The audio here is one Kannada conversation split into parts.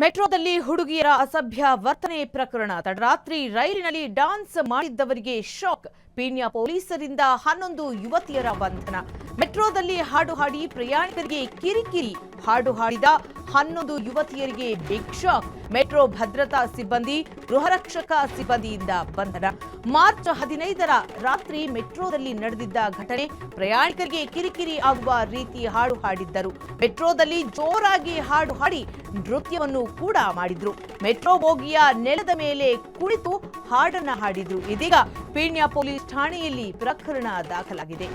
ಮೆಟ್ರೋದಲ್ಲಿ ಹುಡುಗಿಯರ ಅಸಭ್ಯ ವರ್ತನೆ ಪ್ರಕರಣ. ತಡರಾತ್ರಿ ರೈಲಿನಲ್ಲಿ ಡಾನ್ಸ್ ಮಾಡಿದ್ದವರಿಗೆ ಶಾಕ್. ಪೀಣ್ಯ ಪೊಲೀಸರಿಂದ 11 ಯುವತಿಯರ ಬಂಧನ. ಮೆಟ್ರೋದಲ್ಲಿ ಹಾಡು ಹಾಡಿ ಪ್ರಯಾಣಿಕರಿಗೆ ಕಿರಿಕಿರಿ. ಹಾಡು ಹಾಡಿದ 11 ಯುವತಿಯರಿಗೆ ಬಿಗ್ ಶಾಕ್. ಮೆಟ್ರೋ ಭದ್ರತಾ ಸಿಬ್ಬಂದಿ, ಗೃಹರಕ್ಷಕ ಸಿಬ್ಬಂದಿಯಿಂದ ಬಂಧನ. ಮಾರ್ಚ್ 15ರ ರಾತ್ರಿ ಮೆಟ್ರೋದಲ್ಲಿ ನಡೆದಿದ್ದ ಘಟನೆ. ಪ್ರಯಾಣಿಕರಿಗೆ ಕಿರಿಕಿರಿ ಆಗುವ ರೀತಿ ಹಾಡು ಹಾಡಿದ್ದರು. ಮೆಟ್ರೋದಲ್ಲಿ ಜೋರಾಗಿ ಹಾಡು ಹಾಡಿ ನೃತ್ಯವನ್ನು ಕೂಡ ಮಾಡಿದ್ರು. ಮೆಟ್ರೋ ಬೋಗಿಯ ನೆಲದ ಮೇಲೆ ಕುಳಿತು ಹಾಡನ್ನ ಹಾಡಿದ್ರು. ಇದೀಗ ಪೀಣ್ಯ ಪೊಲೀಸ್ ಠಾಣೆಯಲ್ಲಿ ಪ್ರಕರಣ ದಾಖಲಾಗಿದೆ.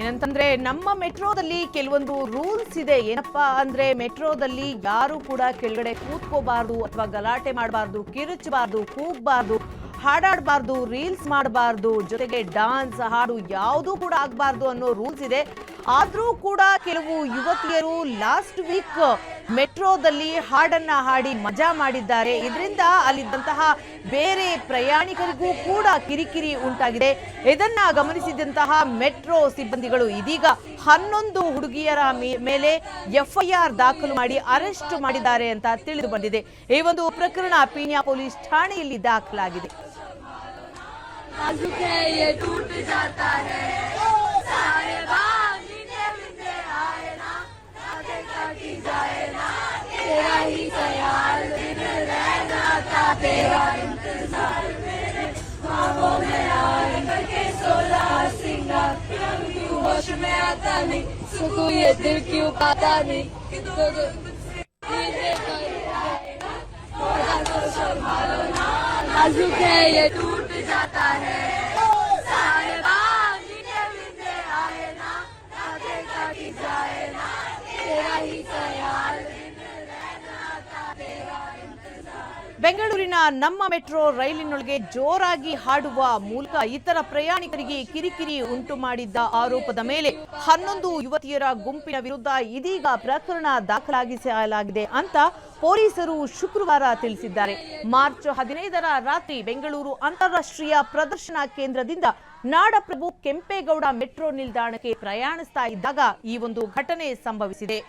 ಏನಂತಂದ್ರೆ ನಮ್ಮ ಮೆಟ್ರೋದಲ್ಲಿ ಕೆಲವೊಂದು ರೂಲ್ಸ್ ಇದೆ. ಏನಪ್ಪಾ ಅಂದ್ರೆ ಮೆಟ್ರೋದಲ್ಲಿ ಯಾರು ಕೂಡ ಕೆಳಗಡೆ ಕೂತ್ಕೋಬಾರ್ದು ಅಥವಾ ಗಲಾಟೆ ಮಾಡಬಾರ್ದು, ಕಿರುಚಬಾರ್ದು, ಕೂಗಬಾರ್ದು, ಹಾಡಾಡಬಾರ್ದು, ರೀಲ್ಸ್ ಮಾಡಬಾರ್ದು, ಜೊತೆಗೆ ಡಾನ್ಸ್ ಹಾಡು ಯಾವುದೂ ಕೂಡ ಆಗಬಾರ್ದು ಅನ್ನೋ ರೂಲ್ಸ್ ಇದೆ. ಆದರೂ ಕೂಡ ಕೆಲವು ಯುವತಿಯರು ಲಾಸ್ಟ್ ವೀಕ್ ಮೆಟ್ರೋದಲ್ಲಿ ಹಾಡನ್ನ ಹಾಡಿ ಮಜಾ ಮಾಡಿದ್ದಾರೆ. ಇದರಿಂದ ಅಲ್ಲಿದ್ದಂತಹ ಬೇರೆ ಪ್ರಯಾಣಿಕರಿಗೂ ಕೂಡ ಕಿರಿಕಿರಿ ಉಂಟಾಗಿದೆ. ಇದನ್ನ ಗಮನಿಸಿದಂತಹ ಮೆಟ್ರೋ ಸಿಬ್ಬಂದಿಗಳು ಇದೀಗ 11 ಹುಡುಗಿಯರ ಮೇಲೆ FIR ದಾಖಲು ಮಾಡಿ ಅರೆಸ್ಟ್ ಮಾಡಿದ್ದಾರೆ ಅಂತ ತಿಳಿದು ಬಂದಿದೆ. ಈ ಒಂದು ಪ್ರಕರಣ ಪೀಣ್ಯ ಪೊಲೀಸ್ ಠಾಣೆಯಲ್ಲಿ ದಾಖಲಾಗಿದೆ. में आता नहीं सुकून ये दिल क्यों पाता नहीं नाजुक है ये टूट जाता है सारे बाग जीने बिंदे आए ना आगे काटी जाए ना तेरा ही ख्याल ಬೆಂಗಳೂರಿನ ನಮ್ಮ ಮೆಟ್ರೋ ರೈಲಿನೊಳಗೆ ಜೋರಾಗಿ ಹಾಡುವ ಮೂಲಕ ಇತರ ಪ್ರಯಾಣಿಕರಿಗೆ ಕಿರಿಕಿರಿ ಉಂಟು ಮಾಡಿದ್ದ ಆರೋಪದ ಮೇಲೆ 11 ಯುವತಿಯರ ಗುಂಪಿನ ವಿರುದ್ಧ ಇದೀಗ ಪ್ರಕರಣ ದಾಖಲಾಗಿಸಲಾಗಿದೆ ಅಂತ ಪೊಲೀಸರು ಶುಕ್ರವಾರ ತಿಳಿಸಿದ್ದಾರೆ. ಮಾರ್ಚ್ 15ರ ರಾತ್ರಿ ಬೆಂಗಳೂರು ಅಂತಾರಾಷ್ಟ್ರೀಯ ಪ್ರದರ್ಶನ ಕೇಂದ್ರದಿಂದ ನಾಡಪ್ರಭು ಕೆಂಪೇಗೌಡ ಮೆಟ್ರೋ ನಿಲ್ದಾಣಕ್ಕೆ ಪ್ರಯಾಣಿಸ್ತಾ ಇದ್ದಾಗ ಈ ಒಂದು ಘಟನೆ ಸಂಭವಿಸಿದೆ.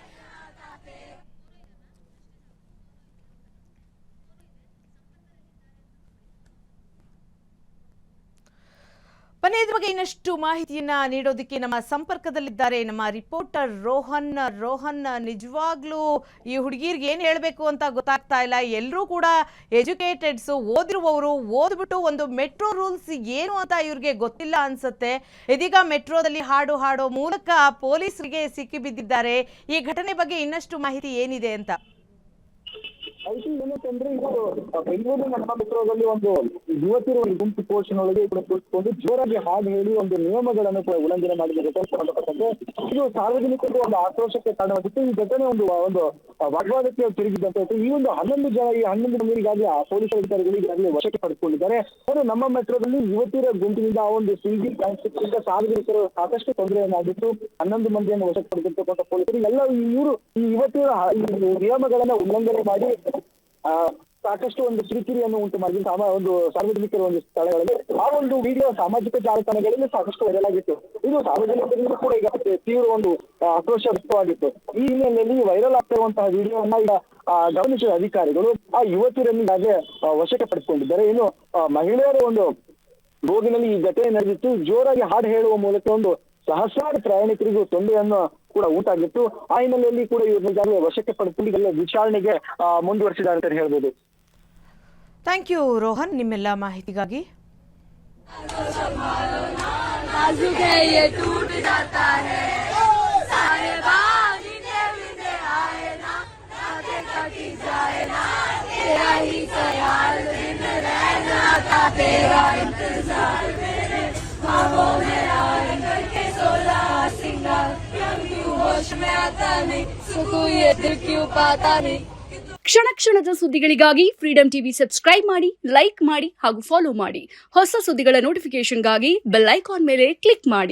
ಬನ್ನಿ ಇದ್ರ ಬಗ್ಗೆ ಇನ್ನಷ್ಟು ಮಾಹಿತಿಯನ್ನ ನೀಡೋದಕ್ಕೆ ನಮ್ಮ ಸಂಪರ್ಕದಲ್ಲಿದ್ದಾರೆ ನಮ್ಮ ರಿಪೋರ್ಟರ್ ರೋಹನ್. ನಿಜವಾಗ್ಲೂ ಈ ಹುಡುಗಿರ್ಗೆ ಏನ್ ಹೇಳ್ಬೇಕು ಅಂತ ಗೊತ್ತಾಗ್ತಾ ಇಲ್ಲ. ಎಲ್ಲರೂ ಕೂಡ ಎಜುಕೇಟೆಡ್ಸ್, ಓದಿರುವವರು, ಓದ್ಬಿಟ್ಟು ಒಂದು ಮೆಟ್ರೋ ರೂಲ್ಸ್ ಏನು ಅಂತ ಇವ್ರಿಗೆ ಗೊತ್ತಿಲ್ಲ ಅನ್ಸುತ್ತೆ. ಇದೀಗ ಮೆಟ್ರೋದಲ್ಲಿ ಹಾಡು ಹಾಡೋ ಮೂಲಕ ಪೊಲೀಸರಿಗೆ ಸಿಕ್ಕಿ ಬಿದ್ದಿದ್ದಾರೆ. ಈ ಘಟನೆ ಬಗ್ಗೆ ಇನ್ನಷ್ಟು ಮಾಹಿತಿ ಏನಿದೆ ಅಂತ? ಏನಂತಂದ್ರೆ ಇದು ಬೆಂಗಳೂರಿನ ನಮ್ಮ ಮೆಟ್ರೋದಲ್ಲಿ ಒಂದು ಯುವತಿಯರು ಒಂದು ಗುಂಪು ಪೋರ್ಷನ್ ಒಳಗೆ ಕೂತ್ಕೊಂಡು ಜೋರಾಗಿ ಹಾಡು ಹೇಳಿ ಒಂದು ನಿಯಮಗಳನ್ನು ಕೂಡ ಉಲ್ಲಂಘನೆ ಮಾಡಿದ ಘಟನೆ ಸಂಬಂಧಪಟ್ಟಂತೆ ಇದು ಸಾರ್ವಜನಿಕರಿಗೆ ಒಂದು ಆಕ್ರೋಶಕ್ಕೆ ಕಾರಣವಾಗಿತ್ತು. ಈ ಘಟನೆ ಒಂದು ವಾಗ್ವಾದಕ್ಕೆ ತಿರುಗಿದಂತೆ ಈ ಒಂದು 11 ಜನ ಈ 11 ಮಂದಿಗಾಗಲೇ ಪೊಲೀಸ್ ಅಧಿಕಾರಿಗಳು ಈಗಾಗಲೇ ವಶಕ್ಕೆ ಪಡೆದುಕೊಂಡಿದ್ದಾರೆ. ಅವರು ನಮ್ಮ ಮೆಟ್ರೋದಲ್ಲಿ ಯುವತಿಯರ ಗುಂಪಿನಿಂದ ಆ ಒಂದು ಸಿಂಗಿ ಕಾನ್ಸೆಪ್ಟ್ ಸಾರ್ವಜನಿಕರು ಸಾಕಷ್ಟು ತೊಂದರೆಯನ್ನಾಗಿತ್ತು. 11 ಮಂದಿಯನ್ನು ವಶಕ್ಕೆ ಪಡೆದಿರ್ತಕ್ಕಂಥ ಪೊಲೀಸರು ಎಲ್ಲ ಈ ಯುವತಿಯರ ನಿಯಮಗಳನ್ನ ಉಲ್ಲಂಘನೆ ಮಾಡಿ ಸಾಕಷ್ಟು ಒಂದು ಕಿರಿಕಿರಿಯನ್ನು ಉಂಟು ಮಾಡಿದ ಒಂದು ಸಾರ್ವಜನಿಕರ ಒಂದು ಸ್ಥಳಗಳಲ್ಲಿ ಆ ಒಂದು ವಿಡಿಯೋ ಸಾಮಾಜಿಕ ಜಾಲತಾಣಗಳಲ್ಲಿ ಸಾಕಷ್ಟು ವೈರಲ್ ಆಗಿತ್ತು. ಇದು ಸಾರ್ವಜನಿಕರಿಂದ ಕೂಡ ಈಗ ತೀವ್ರ ಒಂದು ಆಕ್ರೋಶ ವ್ಯಕ್ತವಾಗಿತ್ತು. ಈ ಹಿನ್ನೆಲೆಯಲ್ಲಿ ವೈರಲ್ ಆಗ್ತಿರುವಂತಹ ವಿಡಿಯೋವನ್ನ ಈಗ ಗಮನಿಸಿದ ಅಧಿಕಾರಿಗಳು ಆ ಯುವತಿಯರನ್ನು ಈಗಾಗಲೇ ವಶಕ್ಕೆ ಪಡೆದುಕೊಂಡಿದ್ದಾರೆ. ಇನ್ನು ಮಹಿಳೆಯರ ಒಂದು ಬೋಗಿನಲ್ಲಿ ಈ ಘಟನೆ ನಡೆದಿತ್ತು. ಜೋರಾಗಿ ಹಾಡು ಹೇಳುವ ಮೂಲಕ ಒಂದು ಸಹಸ್ರಾರು ಪ್ರಯಾಣಿಕರಿಗೂ ತೊಂದರೆಯನ್ನು ಕೂಡ ಉಂಟಾಗಿತ್ತು. ಆ ಹಿನ್ನೆಲೆಯಲ್ಲಿ ಕೂಡ ಇವ್ರನ್ನ ವಶಕ್ಕೆ ಪಡೆದುಕೊಂಡು ವಿಚಾರಣೆಗೆ ಮುಂದುವರಿಸಿದ್ದಾರೆ ಅಂತ ಹೇಳ್ಬೋದು. ಥ್ಯಾಂಕ್ ಯು ರೋಹನ್, ನಿಮ್ಮೆಲ್ಲ ಮಾಹಿತಿಗಾಗಿ. ಕ್ಷಣ ಕ್ಷಣದ ಸುದ್ದಿಗಳಿಗಾಗಿ ಫ್ರೀಡಂ ಟಿವಿ ಸಬ್ಸ್ಕ್ರೈಬ್ ಮಾಡಿ, ಲೈಕ್ ಮಾಡಿ ಹಾಗೂ ಫಾಲೋ ಮಾಡಿ. ಹೊಸ ಸುದ್ದಿಗಳ ನೋಟಿಫಿಕೇಶನ್ಗಾಗಿ ಬೆಲ್ ಐಕಾನ್ ಮೇಲೆ ಕ್ಲಿಕ್ ಮಾಡಿ.